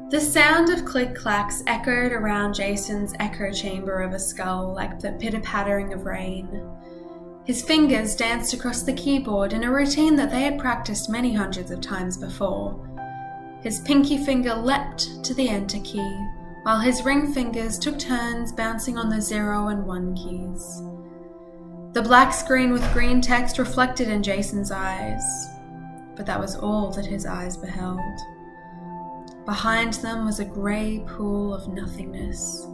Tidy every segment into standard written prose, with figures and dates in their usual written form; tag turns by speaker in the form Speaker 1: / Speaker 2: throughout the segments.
Speaker 1: The sound of click-clacks echoed around Jason's echo chamber of a skull like the pitter-pattering of rain. His fingers danced across the keyboard in a routine that they had practiced many hundreds of times before. His pinky finger leapt to the enter key, while his ring fingers took turns bouncing on the 0 and 1 keys. The black screen with green text reflected in Jason's eyes, but that was all that his eyes beheld. Behind them was a grey pool of nothingness.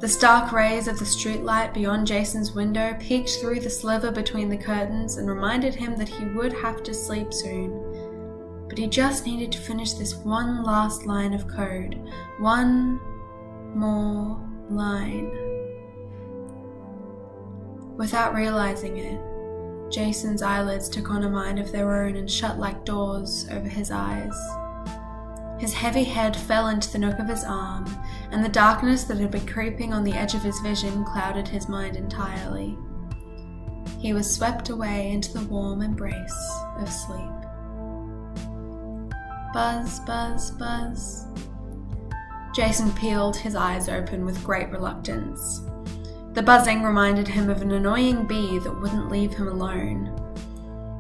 Speaker 1: The stark rays of the streetlight beyond Jason's window peeked through the sliver between the curtains and reminded him that he would have to sleep soon. But he just needed to finish this one last line of code. One more line. Without realizing it, Jason's eyelids took on a mind of their own and shut like doors over his eyes. His heavy head fell into the nook of his arm, and the darkness that had been creeping on the edge of his vision clouded his mind entirely. He was swept away into the warm embrace of sleep. Buzz, buzz, buzz. Jason peeled his eyes open with great reluctance. The buzzing reminded him of an annoying bee that wouldn't leave him alone.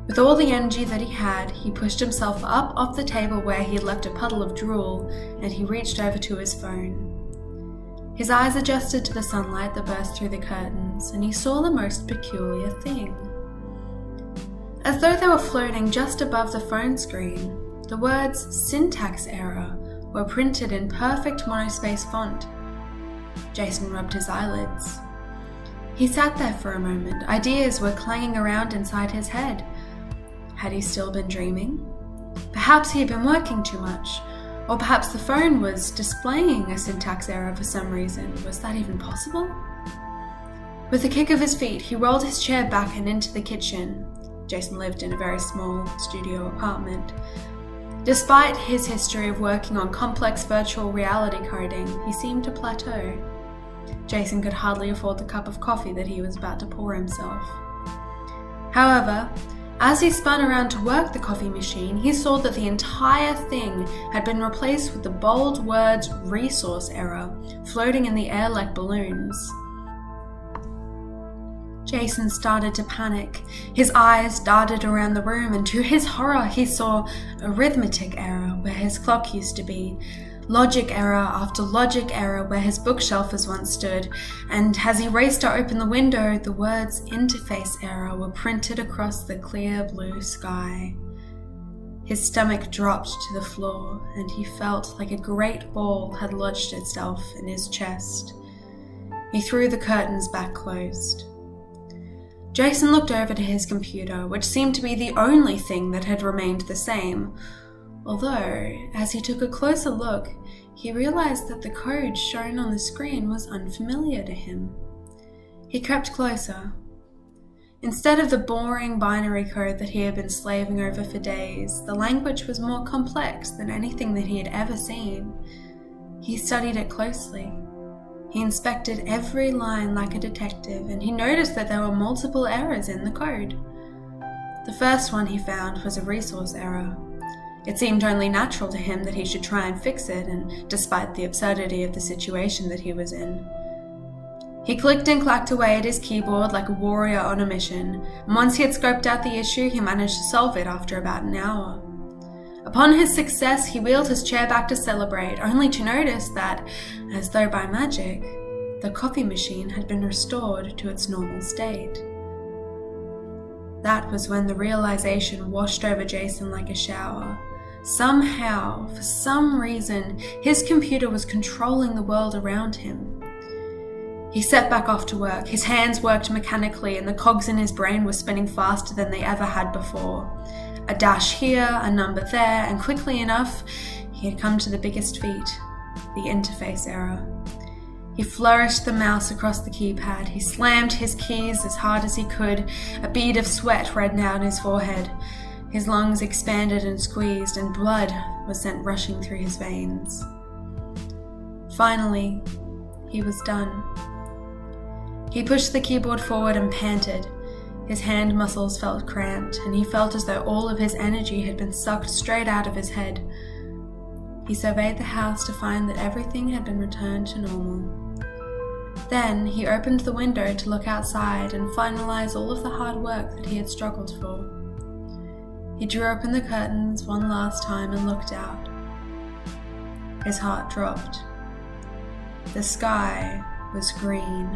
Speaker 1: With all the energy that he had, he pushed himself up off the table where he had left a puddle of drool, and he reached over to his phone. His eyes adjusted to the sunlight that burst through the curtains, and he saw the most peculiar thing. As though they were floating just above the phone screen, the words "syntax error" were printed in perfect monospace font. Jason rubbed his eyelids. He sat there for a moment. Ideas were clanging around inside his head. Had he still been dreaming? Perhaps he had been working too much, or perhaps the phone was displaying a syntax error for some reason. Was that even possible? With a kick of his feet, he rolled his chair back and into the kitchen. Jason lived in a very small studio apartment. Despite his history of working on complex virtual reality coding, he seemed to plateau. Jason could hardly afford the cup of coffee that he was about to pour himself. However, as he spun around to work the coffee machine, he saw that the entire thing had been replaced with the bold words "resource error" floating in the air like balloons. Jason started to panic. His eyes darted around the room, and to his horror he saw arithmetic error where his clock used to be, logic error after logic error where his bookshelf once stood, and as he raced to open the window, the words "interface error" were printed across the clear blue sky. His stomach dropped to the floor, and he felt like a great ball had lodged itself in his chest. He threw the curtains back closed. Jason looked over to his computer, which seemed to be the only thing that had remained the same, although, as he took a closer look, he realized that the code shown on the screen was unfamiliar to him. He crept closer. Instead of the boring binary code that he had been slaving over for days, the language was more complex than anything that he had ever seen. He studied it closely. He inspected every line like a detective, and he noticed that there were multiple errors in the code. The first one he found was a resource error. It seemed only natural to him that he should try and fix it, and despite the absurdity of the situation that he was in. He clicked and clacked away at his keyboard like a warrior on a mission, and once he had scoped out the issue, he managed to solve it after about an hour. Upon his success, he wheeled his chair back to celebrate, only to notice that, as though by magic, the coffee machine had been restored to its normal state. That was when the realization washed over Jason like a shower. Somehow, for some reason, his computer was controlling the world around him. He set back off to work. His hands worked mechanically, and the cogs in his brain were spinning faster than they ever had before. A dash here, a number there, and quickly enough, he had come to the biggest feat, the interface error. He flourished the mouse across the keypad. He slammed his keys as hard as he could. A bead of sweat ran down his forehead. His lungs expanded and squeezed, and blood was sent rushing through his veins. Finally, he was done. He pushed the keyboard forward and panted. His hand muscles felt cramped, and he felt as though all of his energy had been sucked straight out of his head. He surveyed the house to find that everything had been returned to normal. Then he opened the window to look outside and finalize all of the hard work that he had struggled for. He drew open the curtains one last time and looked out. His heart dropped. The sky was green.